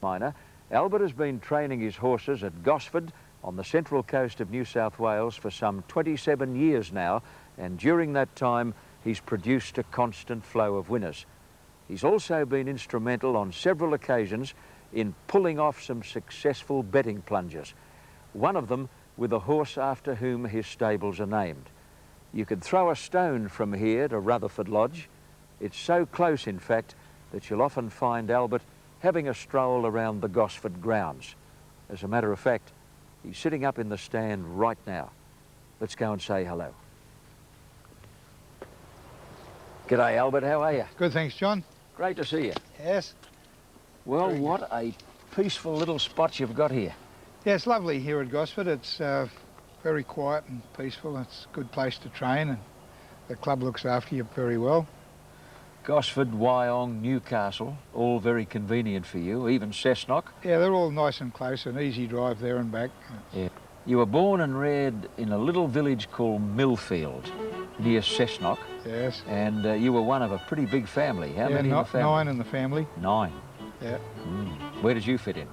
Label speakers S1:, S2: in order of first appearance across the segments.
S1: miner, Albert has been training his horses at Gosford on the central coast of New South Wales for some 27 years now, and during that time he's produced a constant flow of winners. He's also been instrumental on several occasions in pulling off some successful betting plunges, one of them with a horse after whom his stables are named. You could throw a stone from here to Rutherford Lodge. It's so close, in fact, that you'll often find Albert having a stroll around the Gosford grounds. As a matter of fact, he's sitting up in the stand right now. Let's go and say hello. G'day, Albert. How are you?
S2: Good, thanks, John.
S1: Great to see you.
S2: Yes.
S1: Well, what a peaceful little spot you've got here.
S2: Yeah, it's lovely here at Gosford. It's very quiet and peaceful. It's a good place to train, and the club looks after you very well.
S1: Gosford, Wyong, Newcastle, all very convenient for you, even Cessnock.
S2: Yeah, they're all nice and close, an easy drive there and back.
S1: Yeah. You were born and reared in a little village called Millfield, near Cessnock.
S2: Yes.
S1: And you were one of a pretty big family. How many in the family?
S2: 9 in the family.
S1: 9?
S2: Yeah.
S1: Where did you fit in?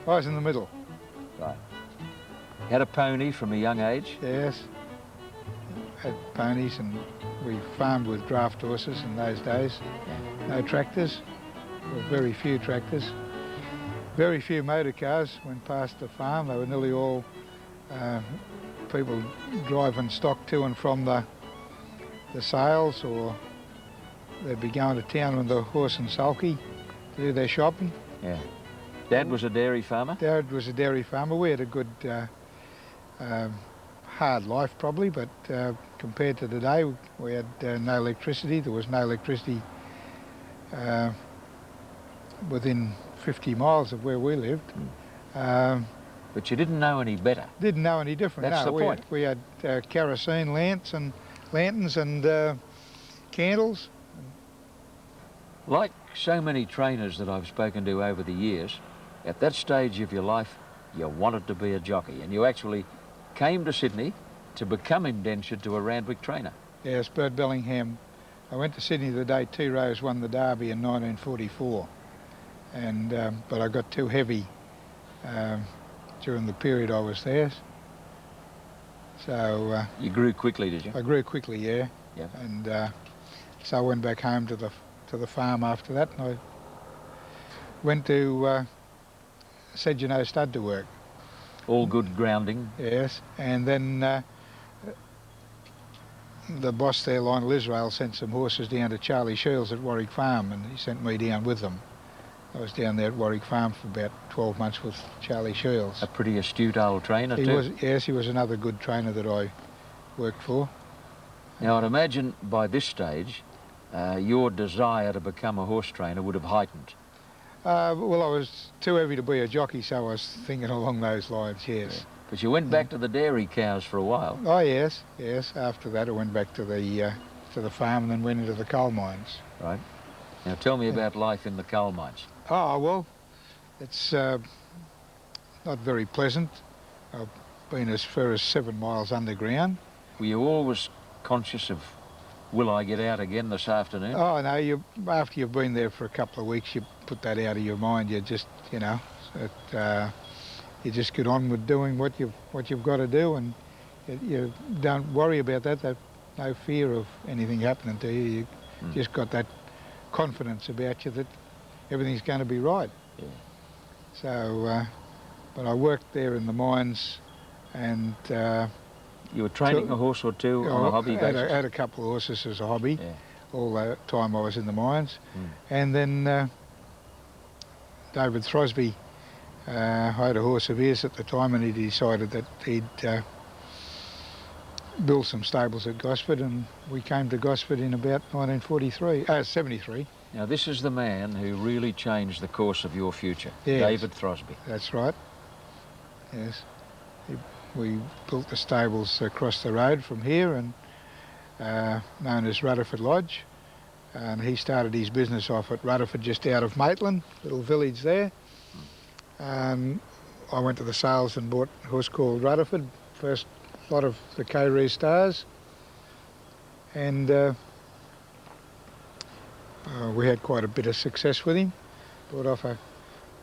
S2: I was in the middle.
S1: Right. Had a pony from a young age?
S2: Yes. Had ponies, and we farmed with draft horses in those days. No tractors, or very few tractors. Very few motor cars went past the farm. They were nearly all people driving stock to and from the sales, or they'd be going to town with the horse and sulky to do their shopping.
S1: Yeah. Dad was a dairy farmer?
S2: Dad was a dairy farmer. We had a good, hard life probably, but compared to today, we had no electricity. There was no electricity within 50 miles of where we lived.
S1: But you didn't know any better?
S2: Didn't know any different.
S1: That's the point.
S2: We had kerosene lanterns and candles.
S1: Like so many trainers that I've spoken to over the years, at that stage of your life, you wanted to be a jockey, and you actually came to Sydney to become indentured to a Randwick trainer.
S2: Yes, Bert Bellingham. I went to Sydney the day Two Rose won the Derby in 1944, and but I got too heavy during the period I was there. So
S1: you grew quickly, did you?
S2: I grew quickly, yeah.
S1: Yeah.
S2: And so I went back home to the farm after that, and I went to Sedgemoor Stud to work.
S1: All good grounding?
S2: Yes, and then the boss there, Lionel Israel, sent some horses down to Charlie Shields at Warwick Farm, and he sent me down with them. I was down there at Warwick Farm for about 12 months with Charlie Shields.
S1: A pretty astute old trainer
S2: He
S1: too?
S2: was, yes, he was another good trainer that I worked for.
S1: Now I'd imagine by this stage your desire to become a horse trainer would have heightened.
S2: Well, I was too heavy to be a jockey, so I was thinking along those lines, yes.
S1: Yeah. But you went back to the dairy cows for a while.
S2: Oh, yes, yes. After that, I went back to the farm and then went into the coal mines.
S1: Right. Now tell me about life in the coal mines.
S2: Oh, well, it's not very pleasant. I've been as far as 7 miles underground.
S1: Were you always conscious of, will I get out again this afternoon?
S2: Oh, no, after you've been there for a couple of weeks, you put that out of your mind. You just, you know, you just get on with doing what you've got to do, and you don't worry about that. There's no fear of anything happening to you. You just got that confidence about you that everything's going to be right.
S1: Yeah.
S2: So, but I worked there in the mines, and
S1: you were training a horse or two on a hobby basis?
S2: I had a couple of horses as a hobby,
S1: yeah.
S2: all the time I was in the mines. And then David Throsby, I had a horse of his at the time, and he decided that he'd build some stables at Gosford, and we came to Gosford in about 73.
S1: Now this is the man who really changed the course of your future,
S2: yes.
S1: David Throsby.
S2: That's right, yes. We built the stables across the road from here, and known as Rutherford Lodge, and he started his business off at Rutherford, just out of Maitland, little village there. I went to the sales and bought a horse called Rutherford, first lot of the K-Ree Stars, and we had quite a bit of success with him. Brought off a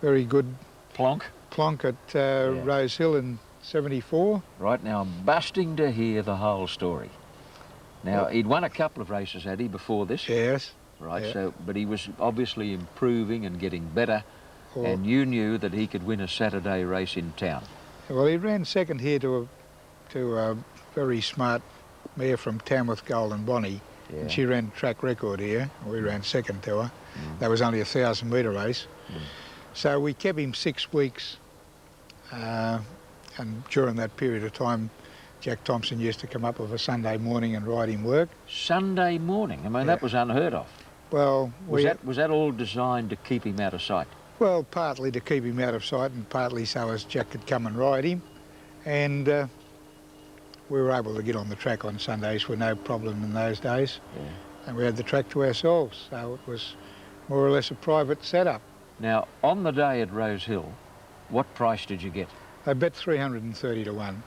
S2: very good
S1: Plonk.
S2: plonk at Rose Hill in 74.
S1: Right, now I'm busting to hear the whole story. Now, he'd won a couple of races, had he, before this?
S2: Yes.
S1: Right,
S2: yeah.
S1: so, but he was obviously improving and getting better,
S2: Well,
S1: and you knew that he could win a Saturday race in town.
S2: well, he ran second here to a very smart mare from Tamworth, Golden Bonnie.
S1: Yeah.
S2: And she ran track record here. We ran second to her. That was only a 1,000-metre race. So we kept him 6 weeks, and during that period of time, Jack Thompson used to come up of a Sunday morning and ride him work.
S1: Sunday morning? I mean, that was unheard of.
S2: Well,
S1: Was that all designed to keep him out of sight?
S2: Well, partly to keep him out of sight and partly so as Jack could come and ride him. And we were able to get on the track on Sundays with no problem in those days.
S1: Yeah.
S2: And we had the track to ourselves, so it was more or less a private setup.
S1: Now, on the day at Rose Hill, what price did you get?
S2: They bet 330 to 1.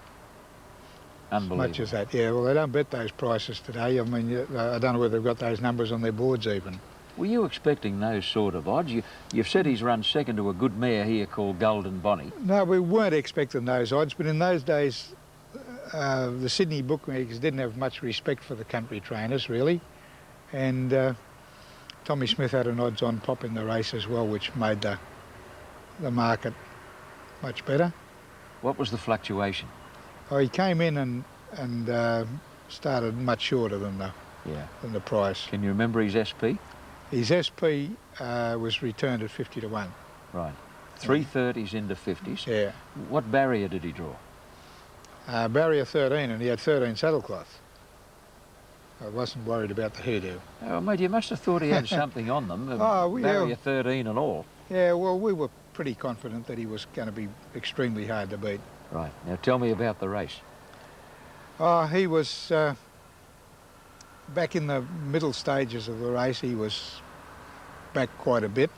S1: Unbelievable.
S2: Much as that, yeah. Well, they don't bet those prices today. I mean, I don't know whether they've got those numbers on their boards even.
S1: Were you expecting those sort of odds? You've said he's run second to a good mare here called Golden Bonnie.
S2: No, we weren't expecting those odds, but in those days, the Sydney bookmakers didn't have much respect for the country trainers, really. And Tommy Smith had an odds-on pop in the race as well, which made the market much better.
S1: What was the fluctuation?
S2: Oh, he came in and started much shorter than the price.
S1: Can you remember his SP?
S2: His SP was returned at 50 to 1.
S1: Right. 330s into 50s.
S2: Yeah.
S1: What barrier did he draw?
S2: Barrier 13, and he had 13 saddlecloth. I wasn't worried about the hairdo.
S1: Oh, mate, you must have thought he had something on them. Barrier 13 and all.
S2: Yeah, well, we were pretty confident that he was going to be extremely hard to beat.
S1: Right. Now tell me about the race.
S2: He was back in the middle stages of the race. He was back quite a bit,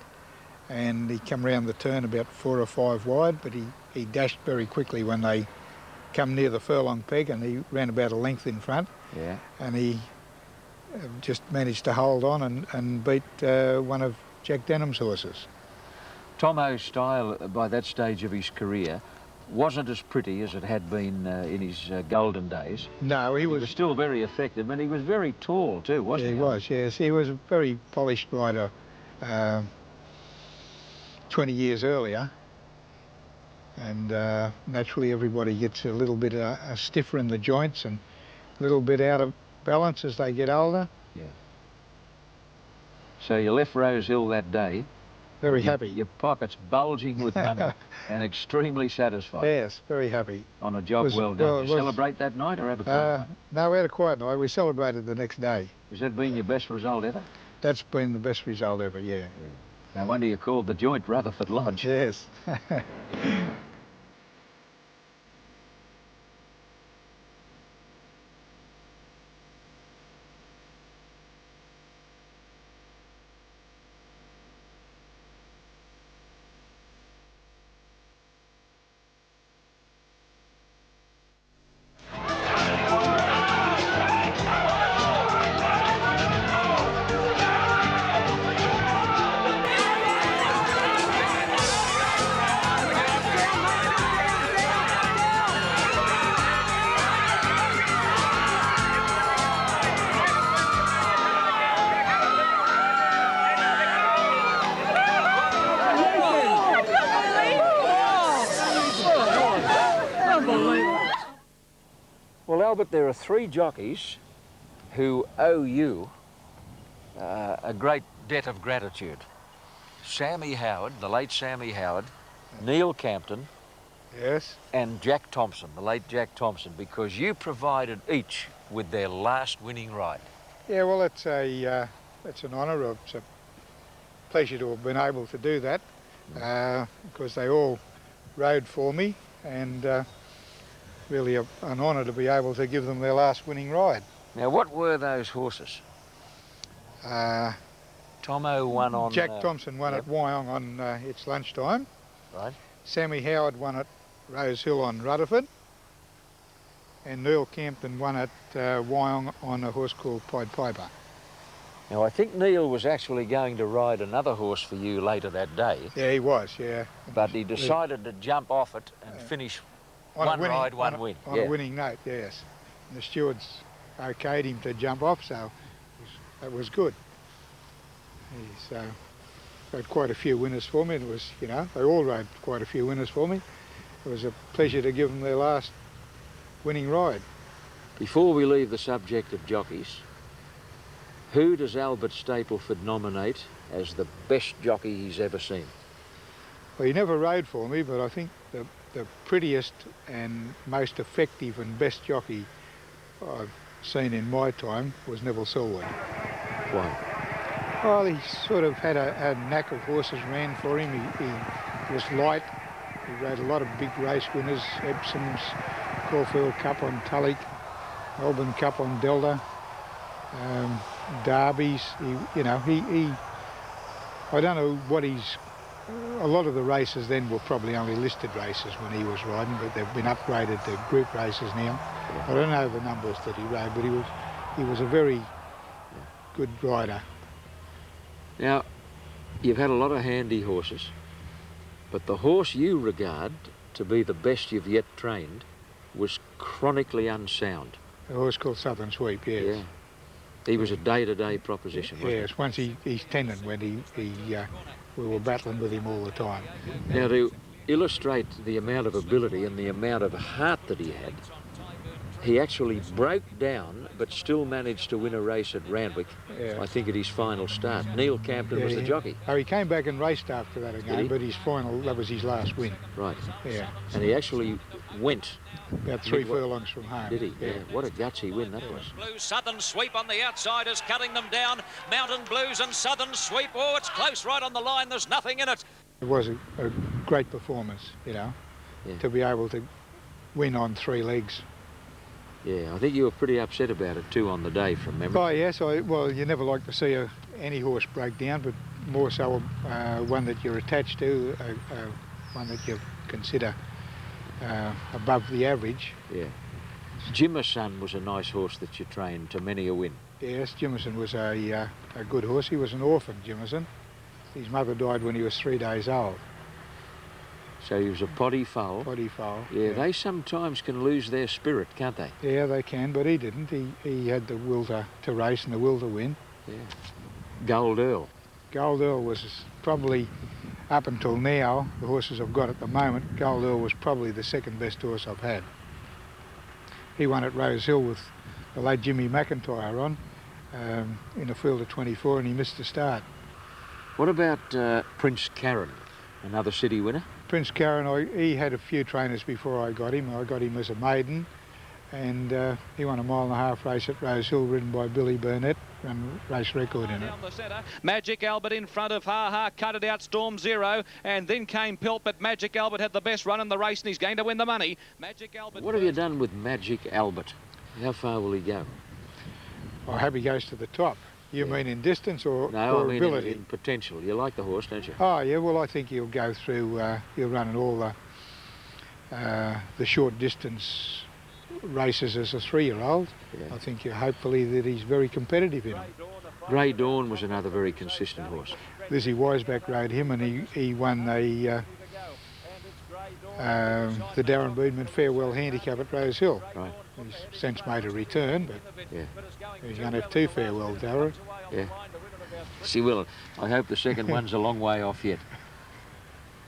S2: and he come round the turn about 4 or 5 wide, but he dashed very quickly when they come near the furlong peg, and he ran about a length in front.
S1: Yeah.
S2: And he just managed to hold on and beat one of Jack Denham's horses.
S1: Tomo's style by that stage of his career wasn't as pretty as it had been in his golden days.
S2: No, he was
S1: still very effective, and he was very tall too, wasn't he?
S2: He was, yes. He was a very polished rider 20 years earlier. And naturally everybody gets a little bit stiffer in the joints and a little bit out of balance as they get older.
S1: Yeah. So you left Rose Hill that day.
S2: Very happy.
S1: Your pockets bulging with money and extremely satisfied.
S2: Yes, very happy.
S1: On a job well done. Did you celebrate that night or have a quiet night?
S2: No, we had a quiet night. We celebrated the next day.
S1: Has that been your best result ever?
S2: That's been the best result ever, yeah.
S1: No wonder you called the joint Rutherford Lodge.
S2: Yes.
S1: Well, Albert, there are 3 jockeys who owe you a great debt of gratitude. Sammy Howard, the late Sammy Howard, Neil Campton,
S2: Yes.
S1: and Jack Thompson, the late Jack Thompson, because you provided each with their last winning ride.
S2: Yeah, well, it's an honour. It's a pleasure to have been able to do that because they all rode for me, and really an honour to be able to give them their last winning ride.
S1: Now, what were those horses? Tomo won on...
S2: Jack Thompson won at Wyong on its lunchtime.
S1: Right.
S2: Sammy Howard won at Rose Hill on Rutherford. And Neil Campton won at Wyong on a horse called Pied Piper.
S1: Now, I think Neil was actually going to ride another horse for you later that day.
S2: Yeah, he was, yeah.
S1: But he decided to jump off it and finish one ride, one win.
S2: On a winning note, yes. And the stewards okayed him to jump off, so that was good. He's rode quite a few winners for me. It was, you know, they all rode quite a few winners for me. It was a pleasure to give them their last winning ride.
S1: Before we leave the subject of jockeys, who does Albert Stapleford nominate as the best jockey he's ever seen?
S2: Well, he never rode for me, but I think the prettiest and most effective and best jockey I've seen in my time was Neville Selwood.
S1: Why?
S2: Well, he sort of had a knack of horses ran for him. He was light. He rode a lot of big race winners, Epsom's Caulfield Cup on Tulloch, Melbourne Cup on Delta, derbies. I don't know what a lot of the races then were probably only listed races when he was riding, but they've been upgraded to group races now. I don't know the numbers that he rode, but he was a very good rider.
S1: Now, you've had a lot of handy horses, but the horse you regard to be the best you've yet trained was chronically unsound.
S2: A horse called Southern Sweep, yes.
S1: Yeah. He was a day-to-day proposition, wasn't
S2: yes, once his tendon went, we were battling with him all the time.
S1: Now, to illustrate the amount of ability and the amount of heart that he had, he actually broke down but still managed to win a race at Randwick, I think at his final start. Neil Campton was the jockey.
S2: Oh, he came back and raced after that again, but that was his last win.
S1: Right.
S2: Yeah.
S1: And he actually went
S2: about 3 furlongs from home.
S1: Did he? Yeah. What a gutsy win that was.
S3: Blue Southern Sweep on the outside is cutting them down. Mountain Blues and Southern Sweep. Oh, it's close right on the line. There's nothing in it.
S2: It was a great performance, to be able to win on 3 legs.
S1: Yeah, I think you were pretty upset about it too on the day from memory.
S2: Oh yes, well you never like to see any horse break down, but more so one that you're attached to, one that you consider above the average.
S1: Yeah. Jimmerson was a nice horse that you trained to many a win.
S2: Yes, Jimmerson was a good horse. He was an orphan, Jimmerson. His mother died when he was 3 days old.
S1: So he was a poddy foal.
S2: Poddy foal.
S1: Yeah, they sometimes can lose their spirit, can't they?
S2: Yeah, they can, but he didn't. He had the will to race and the will to win.
S1: Yeah. Gold Earl.
S2: Gold Earl was probably, up until now, the horses I've got at the moment, Gold Earl was probably the second best horse I've had. He won at Rose Hill with the late Jimmy McIntyre on in a field of 24, and he missed the start.
S1: What about Prince Karen, another city winner?
S2: Prince Karen, he had a few trainers before I got him. I got him as a maiden, and he won a 1.5 mile race at Rose Hill, ridden by Billy Burnett, and race record in it.
S3: Magic Albert in front of Ha Ha, cut it out, Storm Zero, and then came Pelt, but Magic Albert had the best run in the race, and he's going to win the money. Magic Albert.
S1: What have you done with Magic Albert? How far will he go?
S2: I hope he goes to the top. You mean in distance or ability?
S1: In potential. You like the horse, don't you?
S2: Oh yeah, well I think he'll go through, he'll run in all the short distance races as a 3-year-old. Yeah. I think hopefully that he's very competitive in it.
S1: Grey Dawn was another very consistent horse.
S2: Lizzie Wiseback rode him, and he won the Darren Boodman Farewell Handicap at Rose Hill.
S1: Right.
S2: He's since made a return, but he's going to have 2 farewell, Darren.
S1: Yeah. She will. I hope the second one's a long way off yet.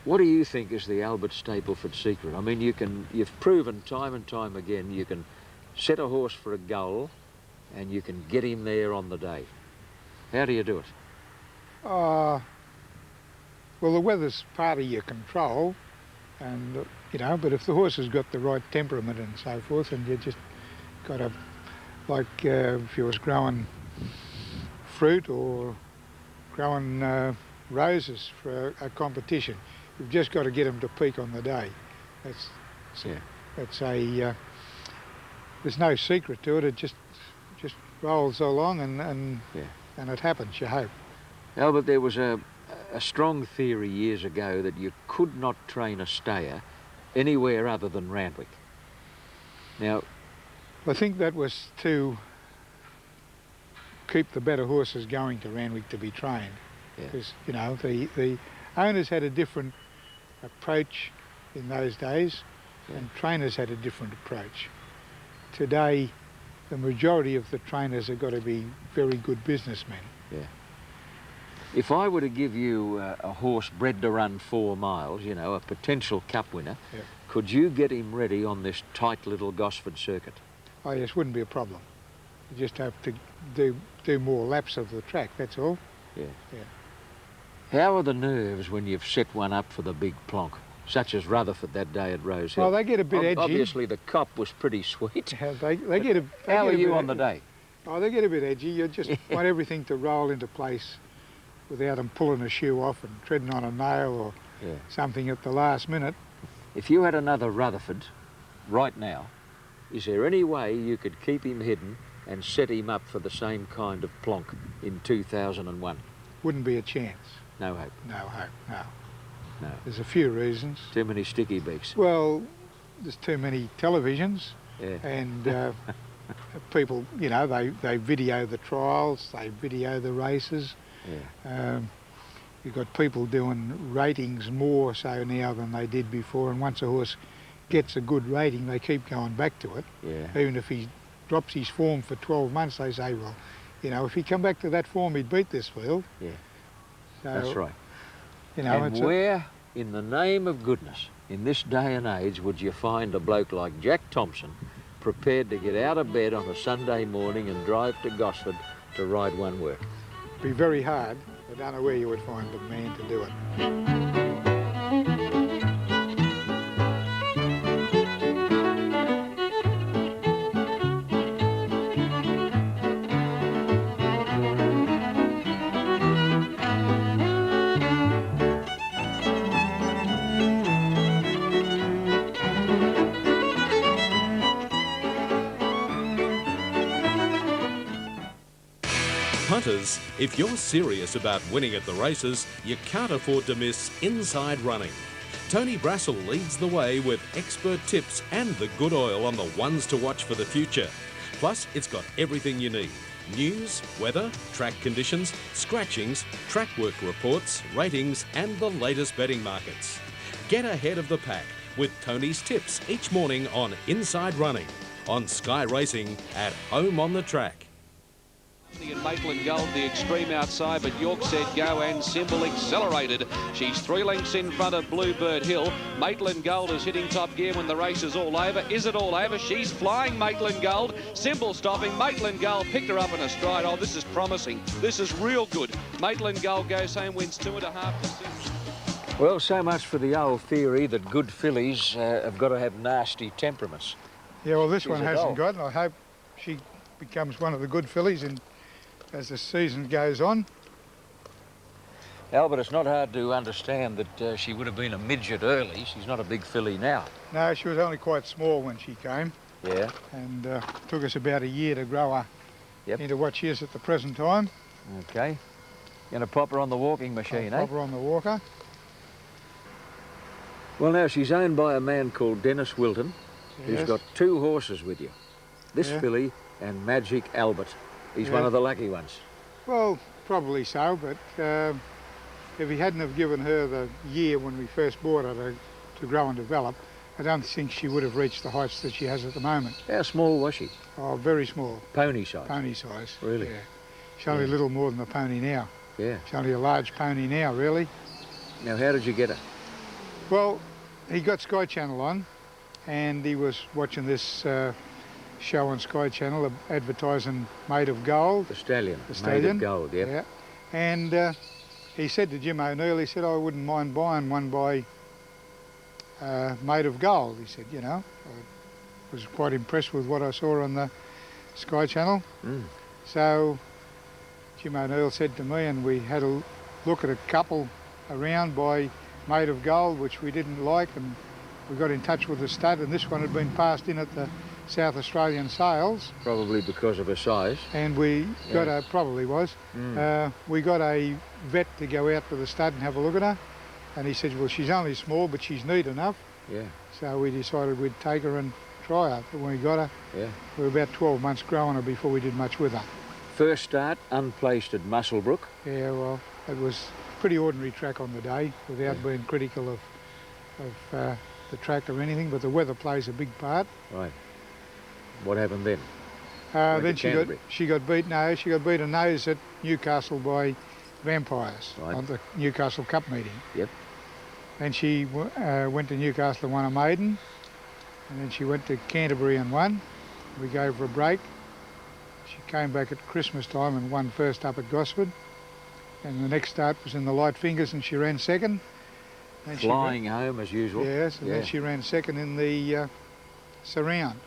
S1: What do you think is the Albert Stapleford secret? I mean, you've proven time and time again you can set a horse for a goal and you can get him there on the day. How do you do it?
S2: Well, the weather's part of your control, and but if the horse has got the right temperament and so forth, and you just got to, like if you was growing fruit or growing roses for a competition, you've just got to get them to peak on the day. There's no secret to it. It just rolls along, and it happens, you hope.
S1: Albert, there was a strong theory years ago that you could not train a stayer anywhere other than Randwick. Now,
S2: I think that was to keep the better horses going to Randwick to be trained.
S1: Yeah.
S2: Because, you know, the owners had a different approach in those days, and trainers had a different approach. Today, the majority of the trainers have got to be very good businessmen.
S1: Yeah. If I were to give you a horse bred to run 4 miles, you know, a potential cup winner,
S2: Yeah.
S1: could you get him ready on this tight little Gosford circuit?
S2: Oh yes, wouldn't be a problem. You just have to do more laps of the track, that's all.
S1: Yeah.
S2: Yeah.
S1: How are the nerves when you've set one up for the big plonk, such as Rutherford that day at Rose Hill?
S2: Well, they get a bit edgy.
S1: Obviously, the cop was pretty sweet.
S2: They get a.
S1: How are you on the day?
S2: Oh, they get a bit edgy. You just want everything to roll into place without them pulling a shoe off and treading on a nail or something at the last minute.
S1: If you had another Rutherford right now, is there any way you could keep him hidden and set him up for the same kind of plonk in 2001?
S2: Wouldn't be a chance.
S1: No hope.
S2: No hope, no.
S1: No.
S2: There's a few reasons.
S1: Too many sticky beaks.
S2: Well, there's too many televisions,
S1: Yeah.
S2: and people, you know, they video the trials, they video the races.
S1: Yeah.
S2: You've got people doing ratings more so now than they did before, and once a horse gets a good rating, they keep going back to it.
S1: Yeah.
S2: Even if he drops his form for 12 months, they say, well, you know, if he come back to that form, he'd beat this field.
S1: Yeah.
S2: So,
S1: That's right.
S2: You know,
S1: And where, in the name of goodness, in this day and age, would you find a bloke like Jack Thompson prepared to get out of bed on a Sunday morning and drive to Gosford to ride one work?
S2: be very hard. I don't know where you would find a man to do it.
S4: Punters, if you're serious about winning at the races, you can't afford to miss Inside Running. Tony Brassel leads the way with expert tips and the good oil on the ones to watch for the future. Plus, it's got everything you need. News, weather, track conditions, scratchings, track work reports, ratings and the latest betting markets. Get ahead of the pack with Tony's tips each morning on Inside Running, on Sky Racing at home on the track.
S3: And Maitland Gold, the extreme outside, but York said go and Symbol accelerated. She's 3 lengths in front of Bluebird Hill. Maitland Gold is hitting top gear when the race is all over. Is it all over? She's flying, Maitland Gold. Symbol stopping. Maitland Gold picked her up in a stride. Oh, this is promising. This is real good. Maitland Gold goes home, wins 2.5%.
S1: Well, so much for the old theory that good fillies have got to have nasty temperaments.
S2: Yeah, well, this one
S1: a
S2: hasn't
S1: doll.
S2: got, and I hope she becomes one of the good fillies as the season goes on.
S1: Albert, it's not hard to understand that she would have been a midget early. She's not a big filly now.
S2: No, she was only quite small when she came,
S1: Yeah.
S2: and took us about a year to grow her into what she is at the present time.
S1: Okay. Gonna pop her on the walking machine,
S2: I'll pop her on the walker.
S1: Well, now, she's owned by a man called Dennis Wilton, who's
S2: Yes.
S1: got 2 horses with you. This
S2: Yeah.
S1: filly and Magic Albert. He's
S2: Yeah.
S1: one of the lucky ones.
S2: Well, probably so, but if he hadn't have given her the year when we first bought her to grow and develop, I don't think she would have reached the heights that she has at the moment.
S1: How small was she?
S2: Oh, very small,
S1: Pony size?
S2: pony size.
S1: Really?
S2: Yeah. She's only a little more than a pony now.
S1: Yeah.
S2: She's only a large pony now, really.
S1: Now, how did you get her?
S2: Well, he got Sky Channel on, and he was watching this show on Sky Channel advertising Made of Gold.
S1: The stallion.
S2: The stallion.
S1: Made of gold, yep.
S2: Yeah. And he said to Jim O'Neill, he said, I wouldn't mind buying one by Made of Gold. He said, you know, I was quite impressed with what I saw on the Sky Channel.
S1: Mm.
S2: So Jim O'Neill said to me, and we had a look at a couple around by Made of Gold, which we didn't like, and we got in touch with the stud, and this one had been passed in at the South Australian sales,
S1: Probably because of her size.
S2: and we got a, probably was, we got a vet to go out to the stud and have a look at her, and he said, well, she's only small, but she's neat enough.
S1: Yeah.
S2: So we decided we'd take her and try her. But when we got her,
S1: Yeah.
S2: we were about 12 months growing her before we did much with her.
S1: first start, unplaced at Musselbrook.
S2: Yeah, well, it was a pretty ordinary track on the day, without being critical of the track or anything, but the weather plays a big part.
S1: Right. What happened then?
S2: Then she got beat a nose at Newcastle by Vampires on the Newcastle Cup meeting.
S1: Yep.
S2: Then she went to Newcastle and won a maiden, and then she went to Canterbury and won. We gave her a break. She came back at Christmas time and won first up at Gosford, and the next start was in the Light Fingers and she ran second. And
S1: flying home as usual.
S2: Yes, and then she ran second in the Surround.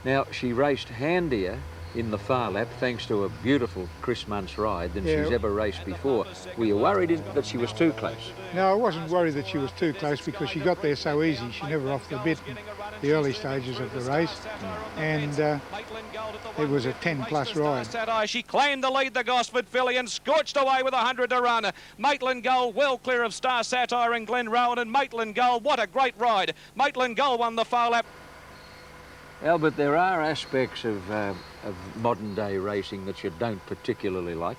S1: Now, she raced handier in the far lap thanks to a beautiful Chris Munt's ride than she's ever raced before. Were you worried that she was too close?
S2: No, I wasn't worried that she was too close because she got there so easy. She never off the bit in the early stages of the race, and it was a 10-plus ride.
S3: She claimed the lead, the Gosford filly, and scorched away with 100 to run. Maitland Gull well clear of Star Satire and Glen Rowan, and Maitland Gull, what a great ride. Maitland Gull won the far lap.
S1: Albert, there are aspects of modern-day racing that you don't particularly like.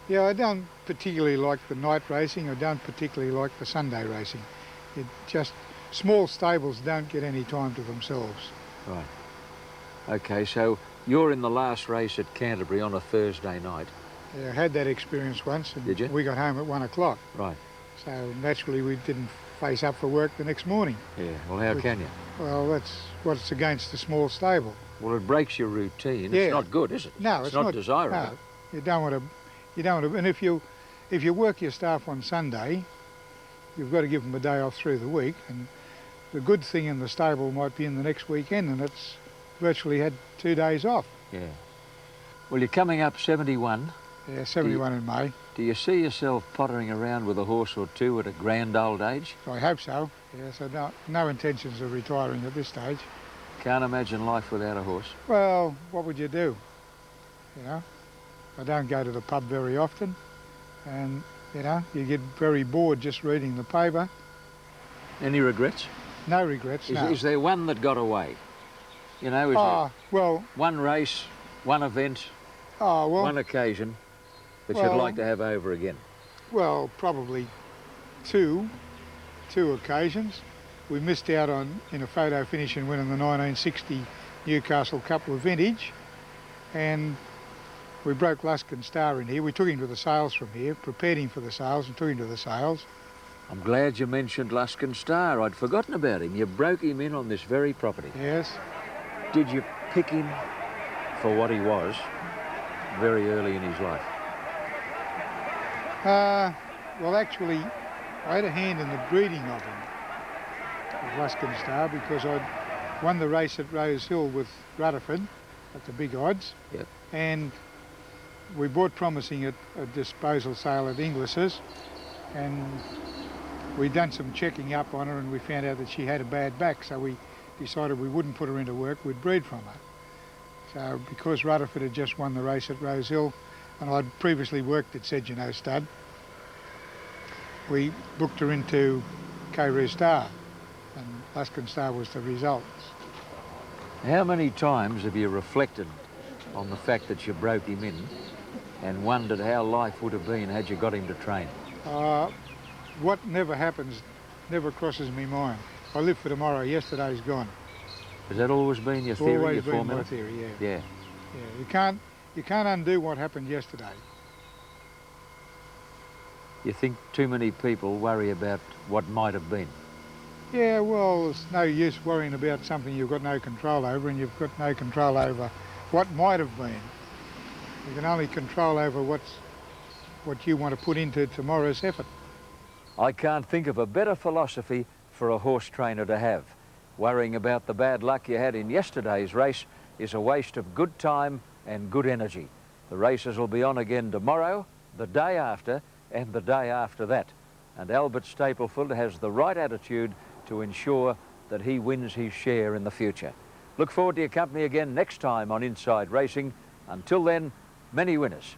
S2: Yeah, I don't particularly like the night racing. I don't particularly like the Sunday racing. It just, small stables don't get any time to themselves.
S1: Right. Okay, so you're in the last race at Canterbury on a Thursday night.
S2: Yeah, I had that experience once, and
S1: did you?
S2: We got home at 1 o'clock.
S1: Right.
S2: So naturally we didn't face up for work the next morning.
S1: Yeah, well, how can you?
S2: Well, that's what's against the small stable.
S1: Well, it breaks your routine.
S2: Yeah.
S1: It's not good, is it?
S2: No,
S1: it's not desirable.
S2: No, you don't want to. And if you work your staff on Sunday, you've got to give them a day off through the week. And the good thing in the stable might be in the next weekend, and it's virtually had 2 days off.
S1: Yeah. Well, you're coming up 71.
S2: Yeah, 71 in May.
S1: Do you see yourself pottering around with a horse or two at a grand old age?
S2: I hope so. Yeah, so no intentions of retiring at this stage.
S1: Can't imagine life without a horse.
S2: Well, what would you do? You know, I don't go to the pub very often, and you know, you get very bored just reading the paper.
S1: Any regrets?
S2: No regrets. No.
S1: Is there one that got away? You know, is there
S2: well,
S1: one race, one event, one occasion that you'd like to have over again?
S2: Well, probably two occasions. We missed out in a photo finish and winning the 1960 Newcastle Cup with Vintage, and we broke Luskin Star in here. We took him to the sales from here, prepared him for the sales and took him to the sales.
S1: I'm glad you mentioned Luskin Star. I'd forgotten about him. You broke him in on this very property.
S2: Yes.
S1: Did you pick him for what he was very early in his life?
S2: Well, actually, I had a hand in the breeding of him, of Luskin Star, because I'd won the race at Rose Hill with Rutherford at the big odds.
S1: Yep.
S2: And we bought promising at a disposal sale at Inglis's, and we'd done some checking up on her and we found out that she had a bad back, so we decided we wouldn't put her into work, we'd breed from her. So because Rutherford had just won the race at Rose Hill and I'd previously worked at Sedgeno Stud, we booked her into Carew Star, and Luskin Star was the result.
S1: How many times have you reflected on the fact that you broke him in and wondered how life would have been had you got him to train?
S2: What never happens never crosses my mind. I live for tomorrow. Yesterday's gone.
S1: Has that always been your theory,
S2: always
S1: your
S2: been
S1: formula?
S2: my theory, yeah.
S1: Yeah.
S2: Yeah. You can't undo what happened yesterday.
S1: You think too many people worry about what might have been?
S2: Yeah, well, it's no use worrying about something you've got no control over, and you've got no control over what might have been. You can only control over what you want to put into tomorrow's effort.
S1: I can't think of a better philosophy for a horse trainer to have. Worrying about the bad luck you had in yesterday's race is a waste of good time and good energy. The races will be on again tomorrow, the day after, and the day after that. And Albert Stapleford has the right attitude to ensure that he wins his share in the future. Look forward to your company again next time on Inside Racing. Until then, many winners.